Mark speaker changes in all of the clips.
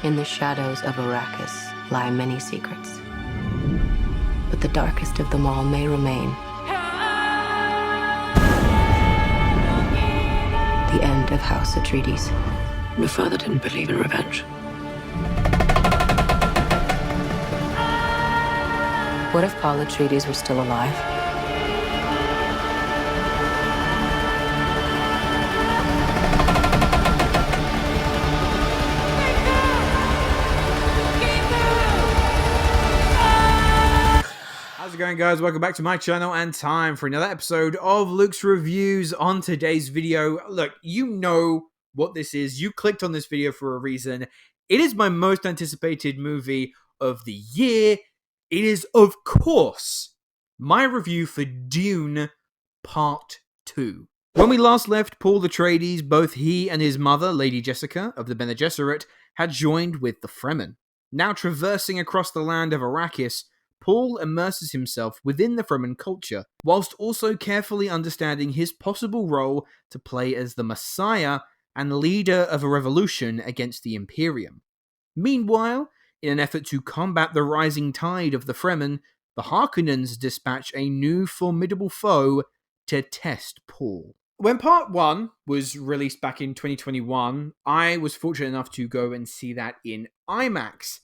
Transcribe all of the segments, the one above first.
Speaker 1: In the shadows of Arrakis lie many secrets. But the darkest of them all may remain. The end of House Atreides.
Speaker 2: Your father didn't believe in revenge.
Speaker 1: What if Paul Atreides were still alive?
Speaker 3: How's it going, guys? Welcome back to my channel and time for another episode of Luke's Reviews. On today's video, look, you know what this is. You clicked on this video for a reason. It is my most anticipated movie of the year. It is, of course, my review for Dune Part 2. When we last left Paul Atreides, both he and his mother, Lady Jessica of the Bene Gesserit, had joined with the Fremen. Now traversing across the land of Arrakis, Paul immerses himself within the Fremen culture, whilst also carefully understanding his possible role to play as the Messiah and leader of a revolution against the Imperium. Meanwhile, in an effort to combat the rising tide of the Fremen, the Harkonnens dispatch a new formidable foe to test Paul. When Part 1 was released back in 2021, I was fortunate enough to go and see that in IMAX,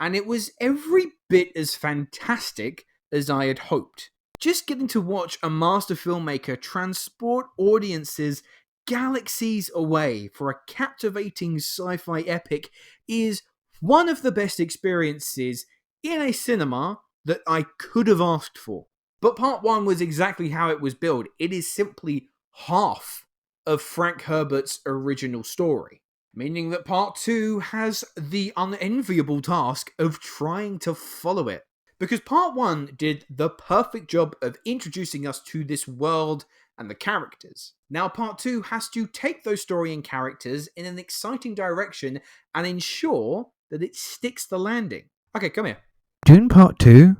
Speaker 3: and it was every bit as fantastic as I had hoped. Just getting to watch a master filmmaker transport audiences galaxies away for a captivating sci-fi epic is one of the best experiences in a cinema that I could have asked for. But Part 1 was exactly how it was billed. It is simply half of Frank Herbert's original story, meaning that Part 2 has the unenviable task of trying to follow it. Because Part 1 did the perfect job of introducing us to this world and the characters. Now Part 2 has to take those story and characters in an exciting direction and ensure that it sticks the landing. Okay, come here.
Speaker 4: Dune Part 2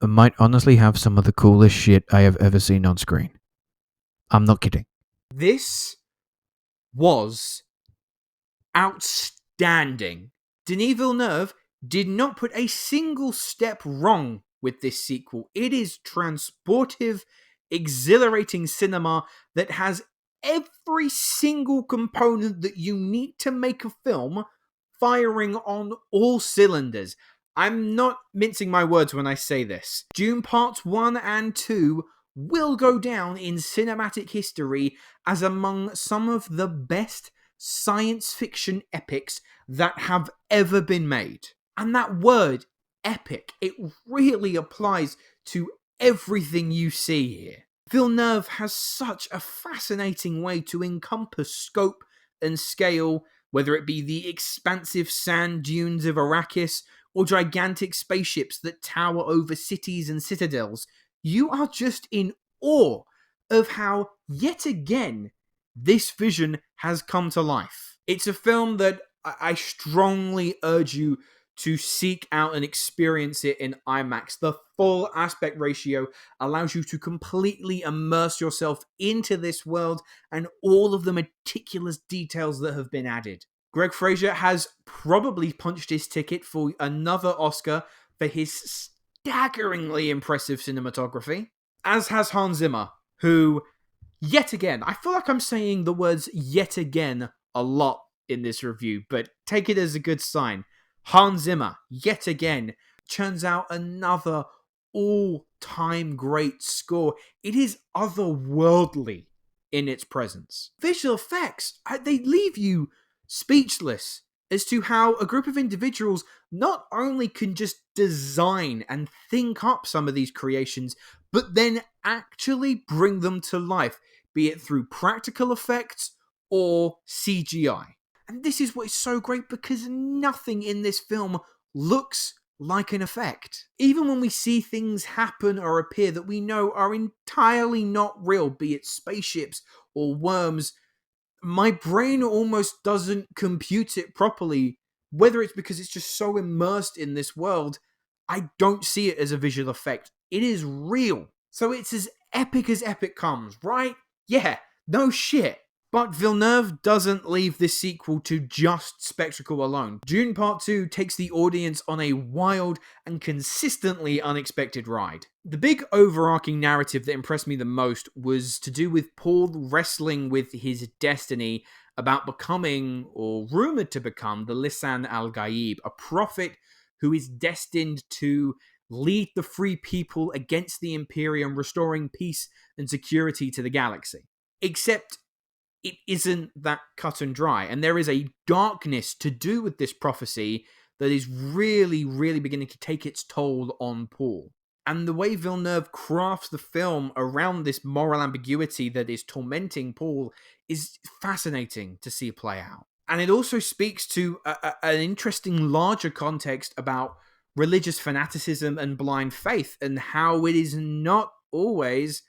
Speaker 4: might honestly have some of the coolest shit I have ever seen on screen. I'm not kidding.
Speaker 3: This was outstanding. Denis Villeneuve did not put a single step wrong with this sequel. It is transportive, exhilarating cinema that has every single component that you need to make a film firing on all cylinders. I'm not mincing my words when I say this. Dune Parts 1 and 2 will go down in cinematic history as among some of the best science fiction epics that have ever been made. And that word, epic, it really applies to everything you see here. Villeneuve has such a fascinating way to encompass scope and scale, whether it be the expansive sand dunes of Arrakis or gigantic spaceships that tower over cities and citadels. You are just in awe of how, yet again, this vision has come to life. It's a film that I strongly urge you to seek out and experience it in IMAX. The full aspect ratio allows you to completely immerse yourself into this world and all of the meticulous details that have been added. Greg Fraser has probably punched his ticket for another Oscar for his staggeringly impressive cinematography, as has Hans Zimmer, who, yet again, I feel like I'm saying the words yet again a lot in this review, but take it as a good sign. Hans Zimmer, yet again, churns out another all-time great score. It is otherworldly in its presence. Visual effects, they leave you speechless as to how a group of individuals not only can just design and think up some of these creations, but then actually bring them to life, be it through practical effects or CGI. And this is what is so great, because nothing in this film looks like an effect. Even when we see things happen or appear that we know are entirely not real, be it spaceships or worms, my brain almost doesn't compute it properly. Whether it's because it's just so immersed in this world, I don't see it as a visual effect. It is real. So it's as epic comes, right? Yeah, no shit. But Villeneuve doesn't leave this sequel to just spectacle alone. Dune Part 2 takes the audience on a wild and consistently unexpected ride. The big overarching narrative that impressed me the most was to do with Paul wrestling with his destiny about becoming, or rumoured to become, the Lisan al-Gaib, a prophet who is destined to lead the free people against the Imperium, restoring peace and security to the galaxy. Except it isn't that cut and dry, and there is a darkness to do with this prophecy that is really, really beginning to take its toll on Paul. And the way Villeneuve crafts the film around this moral ambiguity that is tormenting Paul is fascinating to see play out. And it also speaks to an interesting larger context about religious fanaticism and blind faith, and how it is not always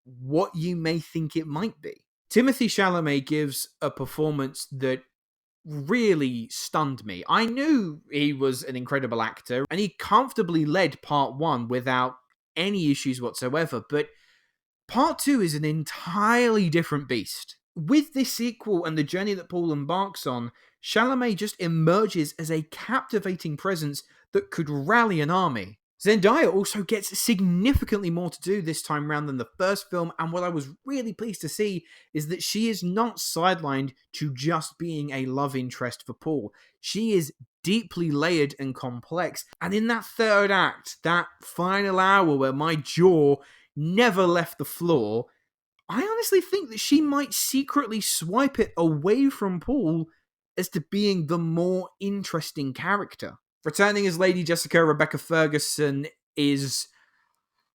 Speaker 3: what you may think it might be. Timothée Chalamet gives a performance that really stunned me. I knew he was an incredible actor, and he comfortably led part 1 without any issues whatsoever, but part 2 is an entirely different beast. With this sequel and the journey that Paul embarks on, Chalamet just emerges as a captivating presence that could rally an army. Zendaya also gets significantly more to do this time round than the first film, and what I was really pleased to see is that she is not sidelined to just being a love interest for Paul. She is deeply layered and complex, and in that third act, that final hour where my jaw never left the floor, I honestly think that she might secretly swipe it away from Paul as to being the more interesting character. Returning as Lady Jessica, Rebecca Ferguson is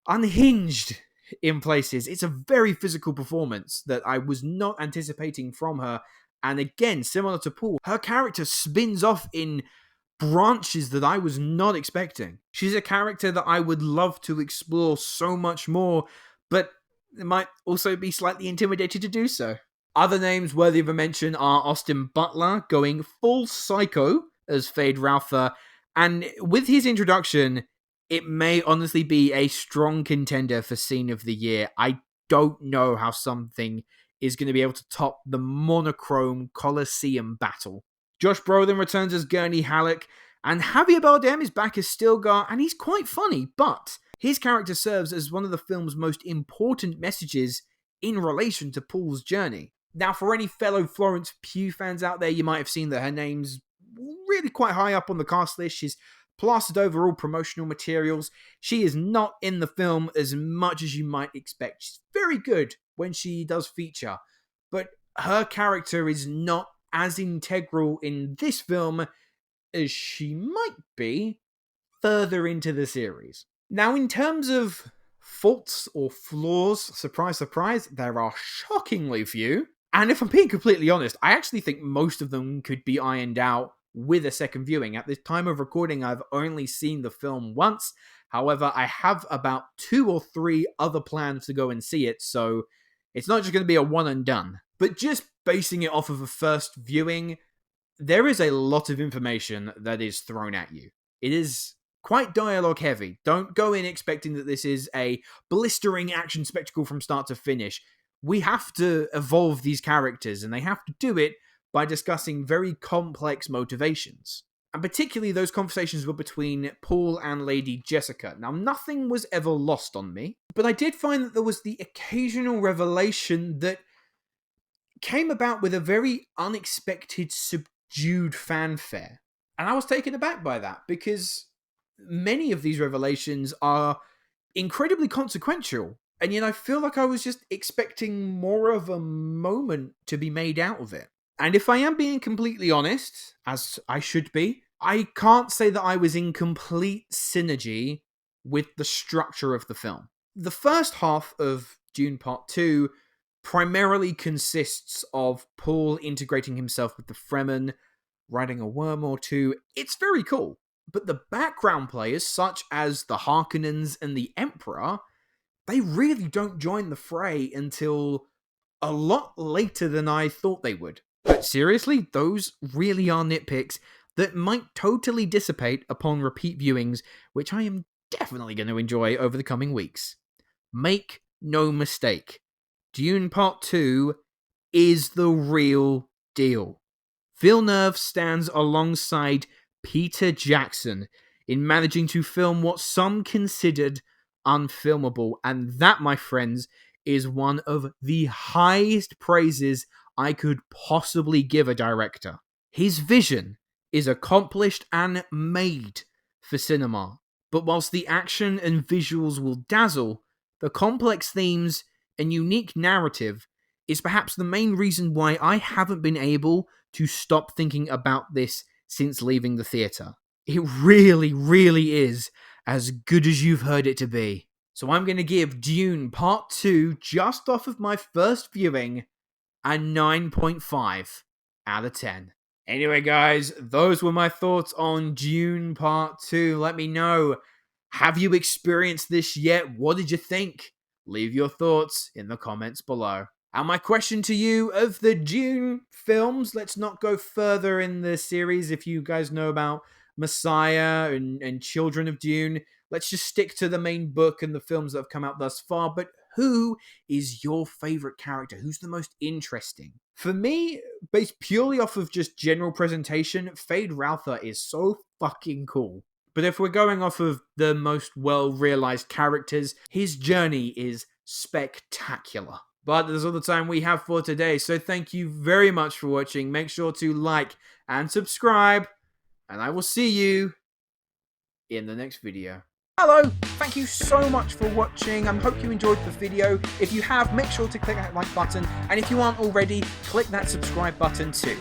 Speaker 3: unhinged in places. It's a very physical performance that I was not anticipating from her. And again, similar to Paul, her character spins off in branches that I was not expecting. She's a character that I would love to explore so much more, but might also be slightly intimidated to do so. Other names worthy of a mention are Austin Butler going full psycho as Fade Rautha, and with his introduction, it may honestly be a strong contender for Scene of the Year. I don't know how something is going to be able to top the monochrome Colosseum battle. Josh Brolin returns as Gurney Halleck, and Javier Bardem is back as Stilgar, and he's quite funny, but his character serves as one of the film's most important messages in relation to Paul's journey. Now, for any fellow Florence Pugh fans out there, you might have seen that her name's really quite high up on the cast list. She's plastered over all promotional materials. She is not in the film as much as you might expect. She's very good when she does feature, but her character is not as integral in this film as she might be further into the series. Now, in terms of faults or flaws, surprise, surprise, there are shockingly few. And if I'm being completely honest, I actually think most of them could be ironed out with a second viewing. At this time of recording, I've only seen the film once. However, I have about 2 or 3 other plans to go and see it, so it's not just going to be a one and done. But just basing it off of a first viewing, there is a lot of information that is thrown at you. It is quite dialogue heavy. Don't go in expecting that this is a blistering action spectacle from start to finish. We have to evolve these characters, and they have to do it by discussing very complex motivations. And particularly those conversations were between Paul and Lady Jessica. Now, nothing was ever lost on me, but I did find that there was the occasional revelation that came about with a very unexpected, subdued fanfare. And I was taken aback by that, because many of these revelations are incredibly consequential, and yet I feel like I was just expecting more of a moment to be made out of it. And if I am being completely honest, as I should be, I can't say that I was in complete synergy with the structure of the film. The first half of Dune Part 2 primarily consists of Paul integrating himself with the Fremen, riding a worm or two. It's very cool. But the background players, such as the Harkonnens and the Emperor, they really don't join the fray until a lot later than I thought they would. But seriously, those really are nitpicks that might totally dissipate upon repeat viewings, which I am definitely going to enjoy over the coming weeks. Make no mistake, Dune Part 2 is the real deal. Villeneuve stands alongside Peter Jackson in managing to film what some considered unfilmable, and that, my friends, is one of the highest praises I could possibly give a director. His vision is accomplished and made for cinema, but whilst the action and visuals will dazzle, the complex themes and unique narrative is perhaps the main reason why I haven't been able to stop thinking about this since leaving the theatre. It really, really is as good as you've heard it to be. So I'm going to give Dune Part 2, just off of my first viewing, a 9.5 out of 10. Anyway, guys, those were my thoughts on Dune Part 2. Let me know, have you experienced this yet? What did you think? Leave your thoughts in the comments below. And my question to you, of the Dune films, let's not go further in the series. If you guys know about Messiah and Children of Dune, let's just stick to the main book and the films that have come out thus far. But who is your favorite character? Who's the most interesting? For me, based purely off of just general presentation, Fade Routher is so fucking cool. But if we're going off of the most well-realized characters, his journey is spectacular. But that's all the time we have for today, so thank you very much for watching. Make sure to like and subscribe, and I will see you in the next video. Hello, thank you so much for watching. I hope you enjoyed the video. If you have, make sure to click that like button, and if you aren't already, click that subscribe button too.